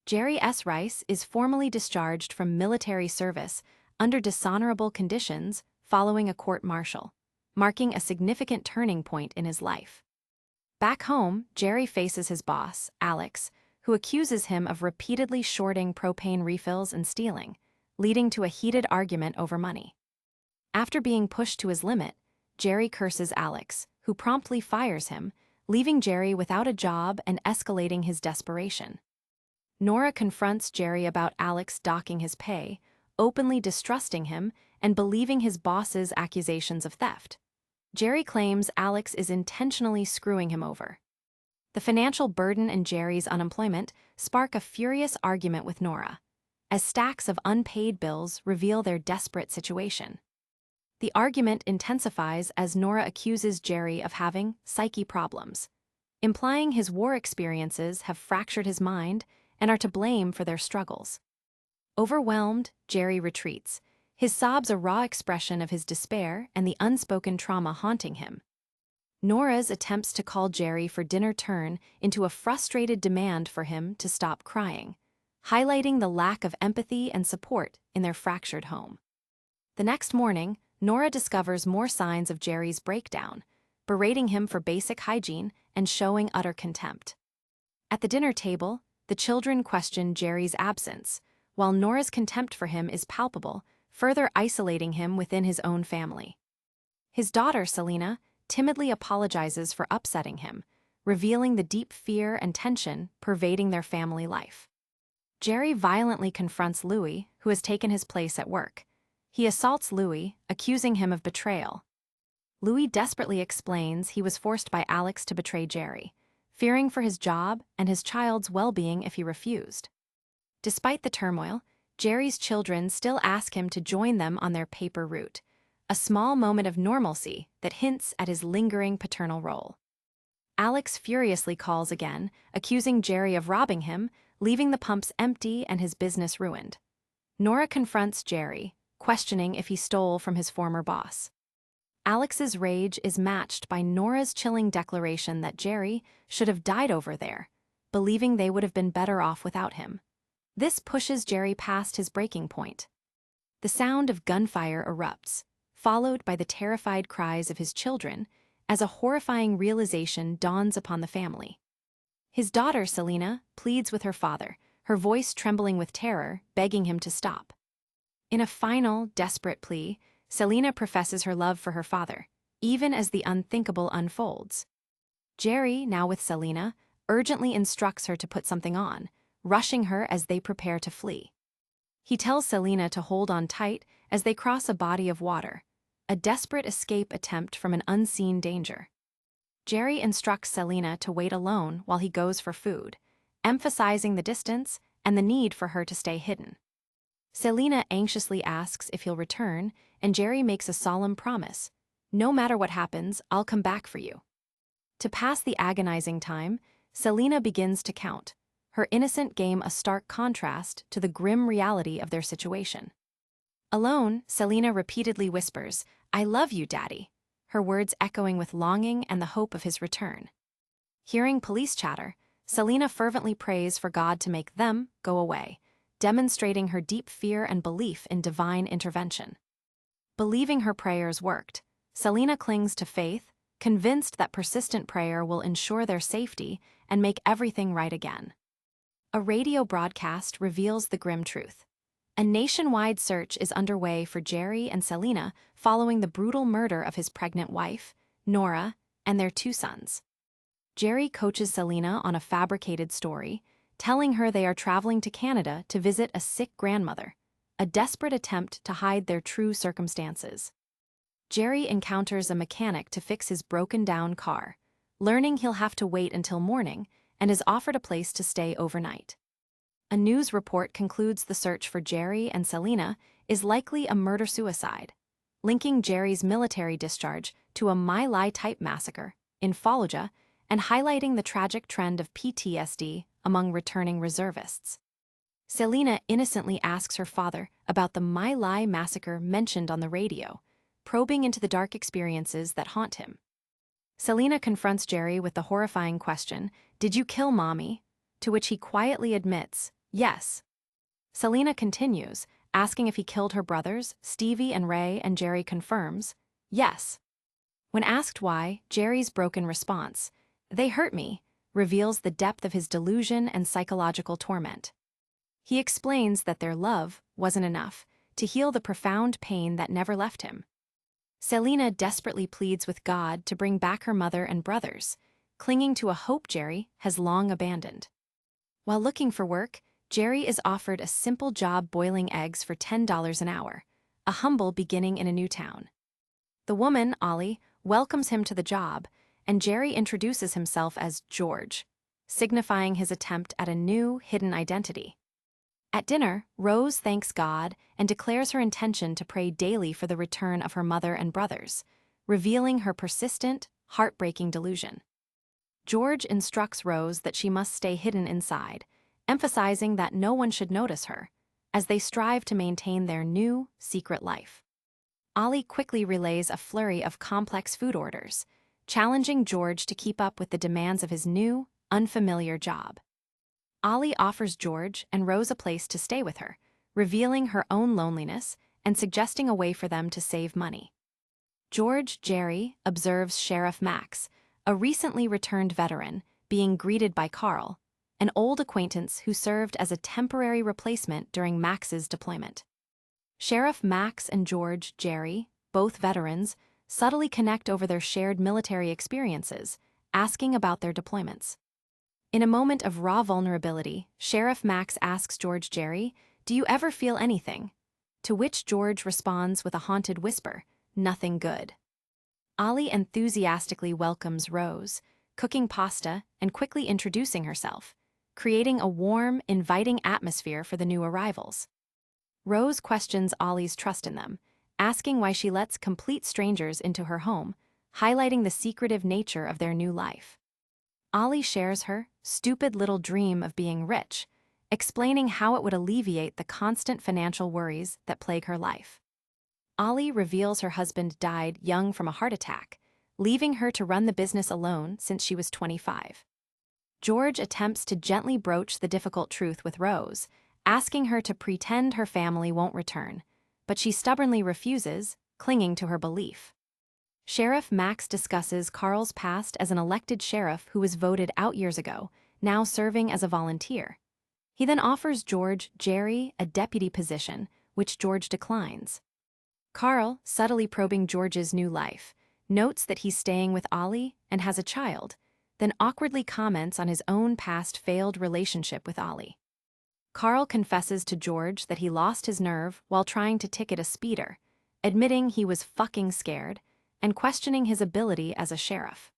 Jerry S. Rice is formally discharged from military service under dishonorable conditions following a court-martial, marking a significant turning point in his life. Back home, Jerry faces his boss, Alex, who accuses him of repeatedly shorting propane refills and stealing, leading to a heated argument over money. After being pushed to his limit, Jerry curses Alex, who promptly fires him, leaving Jerry without a job and escalating his desperation. Nora confronts Jerry about Alex docking his pay, openly distrusting him and believing his boss's accusations of theft. Jerry claims Alex is intentionally screwing him over. The financial burden and Jerry's unemployment spark a furious argument with Nora, as stacks of unpaid bills reveal their desperate situation. The argument intensifies as Nora accuses Jerry of having psyche problems, implying his war experiences have fractured his mind and are to blame for their struggles. Overwhelmed, Jerry retreats, his sobs a raw expression of his despair and the unspoken trauma haunting him. Nora's attempts to call Jerry for dinner turn into a frustrated demand for him to stop crying, highlighting the lack of empathy and support in their fractured home. The next morning, Nora discovers more signs of Jerry's breakdown, berating him for basic hygiene and showing utter contempt. At the dinner table, the children question Jerry's absence, while Nora's contempt for him is palpable, further isolating him within his own family. His daughter, Selena, timidly apologizes for upsetting him, revealing the deep fear and tension pervading their family life. Jerry violently confronts Louis, who has taken his place at work. He assaults Louis, accusing him of betrayal. Louis desperately explains he was forced by Alex to betray Jerry, fearing for his job and his child's well-being if he refused. Despite the turmoil, Jerry's children still ask him to join them on their paper route, a small moment of normalcy that hints at his lingering paternal role. Alex furiously calls again, accusing Jerry of robbing him, leaving the pumps empty and his business ruined. Nora confronts Jerry, questioning if he stole from his former boss. Alex's rage is matched by Nora's chilling declaration that Jerry should have died over there, believing they would have been better off without him. This pushes Jerry past his breaking point. The sound of gunfire erupts, followed by the terrified cries of his children, as a horrifying realization dawns upon the family. His daughter, Selena, pleads with her father, her voice trembling with terror, begging him to stop. In a final, desperate plea, Selena professes her love for her father, even as the unthinkable unfolds. Jerry, now with Selena, urgently instructs her to put something on, rushing her as they prepare to flee. He tells Selena to hold on tight as they cross a body of water, a desperate escape attempt from an unseen danger. Jerry instructs Selena to wait alone while he goes for food, emphasizing the distance and the need for her to stay hidden. Selena anxiously asks if he'll return, and Jerry makes a solemn promise. No matter what happens, I'll come back for you. To pass the agonizing time, Selena begins to count, her innocent game a stark contrast to the grim reality of their situation. Alone, Selena repeatedly whispers, "I love you, Daddy," her words echoing with longing and the hope of his return. Hearing police chatter, Selena fervently prays for God to make them go away, demonstrating her deep fear and belief in divine intervention. Believing her prayers worked, Selena clings to faith, convinced that persistent prayer will ensure their safety and make everything right again. A radio broadcast reveals the grim truth. A nationwide search is underway for Jerry and Selena following the brutal murder of his pregnant wife, Nora, and their 2 sons. Jerry coaches Selena on a fabricated story, telling her they are traveling to Canada to visit a sick grandmother, a desperate attempt to hide their true circumstances. Jerry encounters a mechanic to fix his broken-down car, learning he'll have to wait until morning, and is offered a place to stay overnight. A news report concludes the search for Jerry and Selena is likely a murder-suicide, linking Jerry's military discharge to a My Lai-type massacre in Fallujah and highlighting the tragic trend of PTSD among returning reservists. Selena innocently asks her father about the My Lai massacre mentioned on the radio, probing into the dark experiences that haunt him. Selena confronts Jerry with the horrifying question, "Did you kill Mommy?" To which he quietly admits, Yes. Selena continues, asking if he killed her brothers. Stevie and Ray, and Jerry confirms, yes. When asked why, Jerry's broken response, "They hurt me," reveals the depth of his delusion and psychological torment. He explains that their love wasn't enough to heal the profound pain that never left him. Selena desperately pleads with God to bring back her mother and brothers, clinging to a hope Jerry has long abandoned. While looking for work, Jerry is offered a simple job boiling eggs for $10 an hour, a humble beginning in a new town. The woman, Ollie, welcomes him to the job, and Jerry introduces himself as George, signifying his attempt at a new, hidden identity. At dinner, Rose thanks God and declares her intention to pray daily for the return of her mother and brothers, revealing her persistent, heartbreaking delusion. George instructs Rose that she must stay hidden inside, emphasizing that no one should notice her, as they strive to maintain their new, secret life. Ollie quickly relays a flurry of complex food orders, challenging George to keep up with the demands of his new, unfamiliar job. Ollie offers George and Rose a place to stay with her, revealing her own loneliness and suggesting a way for them to save money. Jerry observes Sheriff Max, a recently returned veteran, being greeted by Carl, an old acquaintance who served as a temporary replacement during Max's deployment. Sheriff Max and Jerry, both veterans, subtly connect over their shared military experiences, asking about their deployments. In a moment of raw vulnerability, Sheriff Max asks Jerry, "Do you ever feel anything?" To which George responds with a haunted whisper, "Nothing good." Ollie enthusiastically welcomes Rose, cooking pasta and quickly introducing herself, creating a warm, inviting atmosphere for the new arrivals. Rose questions Ollie's trust in them, asking why she lets complete strangers into her home, highlighting the secretive nature of their new life. Ollie shares her stupid little dream of being rich, explaining how it would alleviate the constant financial worries that plague her life. Ollie reveals her husband died young from a heart attack, leaving her to run the business alone since she was 25. George attempts to gently broach the difficult truth with Rose, asking her to pretend her family won't return, but she stubbornly refuses, clinging to her belief. Sheriff Max discusses Carl's past as an elected sheriff who was voted out years ago, now serving as a volunteer. He then offers Jerry a deputy position, which George declines. Carl, subtly probing George's new life, notes that he's staying with Ollie and has a child, then awkwardly comments on his own past failed relationship with Ollie. Carl confesses to George that he lost his nerve while trying to ticket a speeder, admitting he was fucking scared and questioning his ability as a sheriff.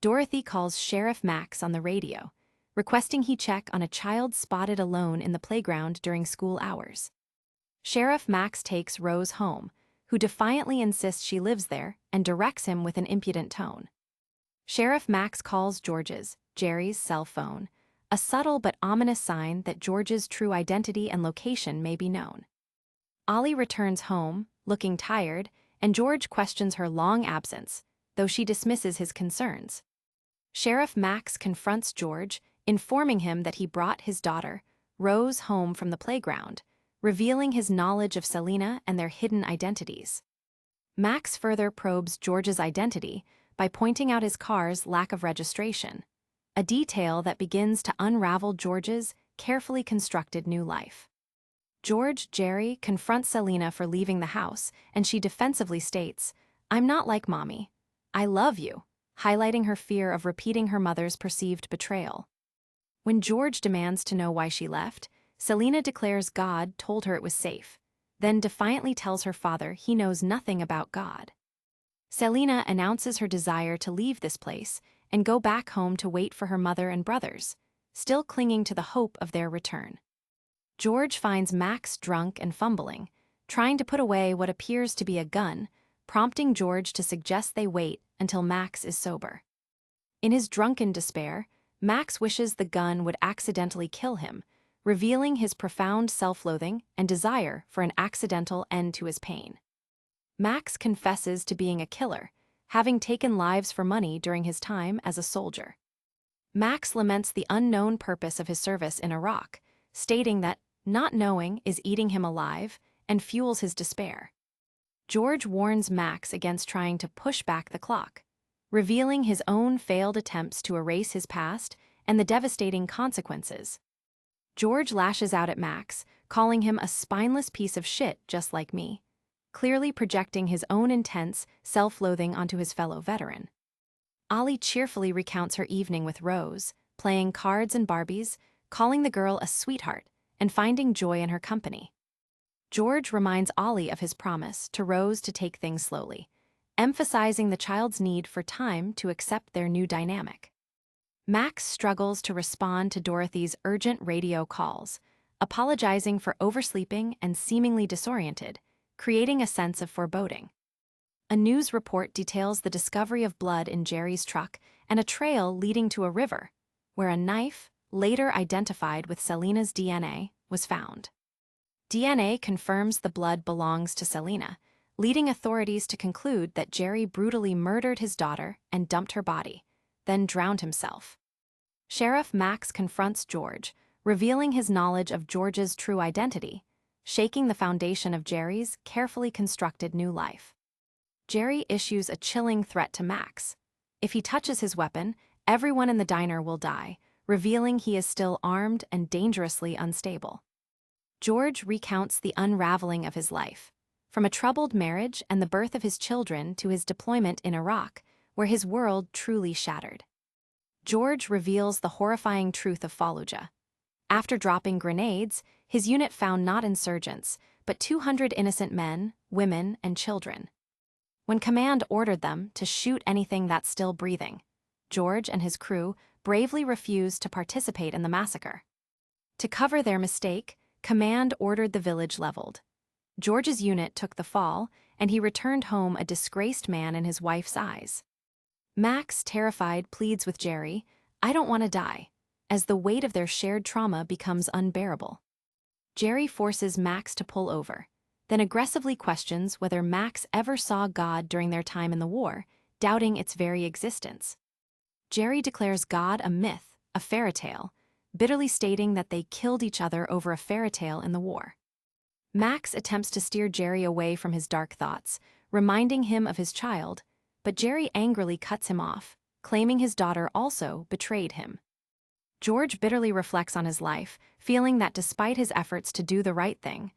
Dorothy calls Sheriff Max on the radio, requesting he check on a child spotted alone in the playground during school hours. Sheriff Max takes Rose home, who defiantly insists she lives there and directs him with an impudent tone. Sheriff Max calls Jerry's cell phone, a subtle but ominous sign that George's true identity and location may be known. Ollie returns home, looking tired, and George questions her long absence, though she dismisses his concerns. Sheriff Max confronts George, informing him that he brought his daughter, Rose, home from the playground, revealing his knowledge of Selena and their hidden identities. Max further probes George's identity by pointing out his car's lack of registration, a detail that begins to unravel George's carefully constructed new life. Jerry confronts Selena for leaving the house, and she defensively states, "I'm not like Mommy. I love you," highlighting her fear of repeating her mother's perceived betrayal. When George demands to know why she left, Selena declares God told her it was safe, then defiantly tells her father he knows nothing about God. Selena announces her desire to leave this place and go back home to wait for her mother and brothers, still clinging to the hope of their return. George finds Max drunk and fumbling, trying to put away what appears to be a gun, prompting George to suggest they wait until Max is sober. In his drunken despair, Max wishes the gun would accidentally kill him, revealing his profound self-loathing and desire for an accidental end to his pain. Max confesses to being a killer, having taken lives for money during his time as a soldier. Max laments the unknown purpose of his service in Iraq, stating that not knowing is eating him alive and fuels his despair. George warns Max against trying to push back the clock, revealing his own failed attempts to erase his past and the devastating consequences. George lashes out at Max, calling him a spineless piece of shit just like me, clearly projecting his own intense self-loathing onto his fellow veteran. Ollie cheerfully recounts her evening with Rose, playing cards and Barbies, calling the girl a sweetheart, and finding joy in her company. George reminds Ollie of his promise to Rose to take things slowly, emphasizing the child's need for time to accept their new dynamic. Max struggles to respond to Dorothy's urgent radio calls, apologizing for oversleeping and seemingly disoriented, creating a sense of foreboding. A news report details the discovery of blood in Jerry's truck and a trail leading to a river, where a knife, later identified with Selina's DNA, was found. DNA confirms the blood belongs to Selina, leading authorities to conclude that Jerry brutally murdered his daughter and dumped her body, then drowned himself. Sheriff Max confronts George, revealing his knowledge of George's true identity, shaking the foundation of Jerry's carefully constructed new life. Jerry issues a chilling threat to Max. If he touches his weapon, everyone in the diner will die, revealing he is still armed and dangerously unstable. George recounts the unraveling of his life, from a troubled marriage and the birth of his children to his deployment in Iraq, where his world truly shattered. George reveals the horrifying truth of Fallujah. After dropping grenades, his unit found not insurgents, but 200 innocent men, women, and children. When command ordered them to shoot anything that's still breathing, George and his crew bravely refused to participate in the massacre. To cover their mistake, command ordered the village leveled. George's unit took the fall, and he returned home a disgraced man in his wife's eyes. Max, terrified, pleads with Jerry, "I don't want to die," as the weight of their shared trauma becomes unbearable. Jerry forces Max to pull over, then aggressively questions whether Max ever saw God during their time in the war, doubting its very existence. Jerry declares God a myth, a fairy tale, bitterly stating that they killed each other over a fairy tale in the war. Max attempts to steer Jerry away from his dark thoughts, reminding him of his child, but Jerry angrily cuts him off, claiming his daughter also betrayed him. George bitterly reflects on his life, feeling that despite his efforts to do the right thing,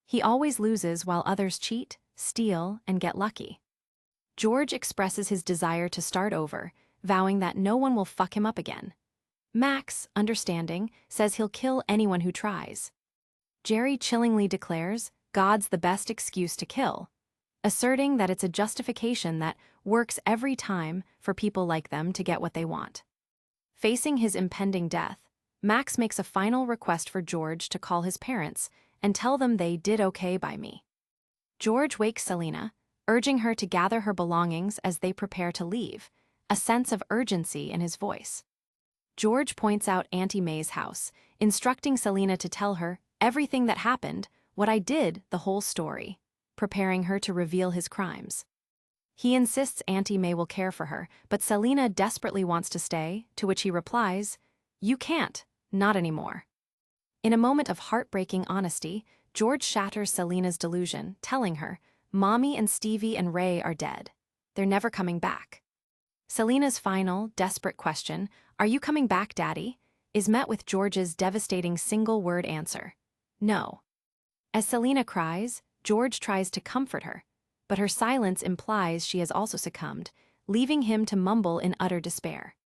he always loses while others cheat, steal, and get lucky. George expresses his desire to start over, vowing that no one will fuck him up again. Max, understanding, says he'll kill anyone who tries. Jerry chillingly declares God's the best excuse to kill, asserting that it's a justification that works every time for people like them to get what they want. Facing his impending death, Max makes a final request for George to call his parents and tell them they did okay by me. George wakes Selina, urging her to gather her belongings as they prepare to leave, a sense of urgency in his voice. George points out Auntie May's house, instructing Selina to tell her everything that happened, what I did, the whole story, preparing her to reveal his crimes. He insists Auntie May will care for her, but Selina desperately wants to stay, to which he replies, "You can't, not anymore." In a moment of heartbreaking honesty, George shatters Selina's delusion, telling her, "Mommy and Stevie and Ray are dead. They're never coming back." Selina's final, desperate question, "Are you coming back, Daddy?" is met with George's devastating single-word answer, "No." As Selina cries, George tries to comfort her, but her silence implies she has also succumbed, leaving him to mumble in utter despair.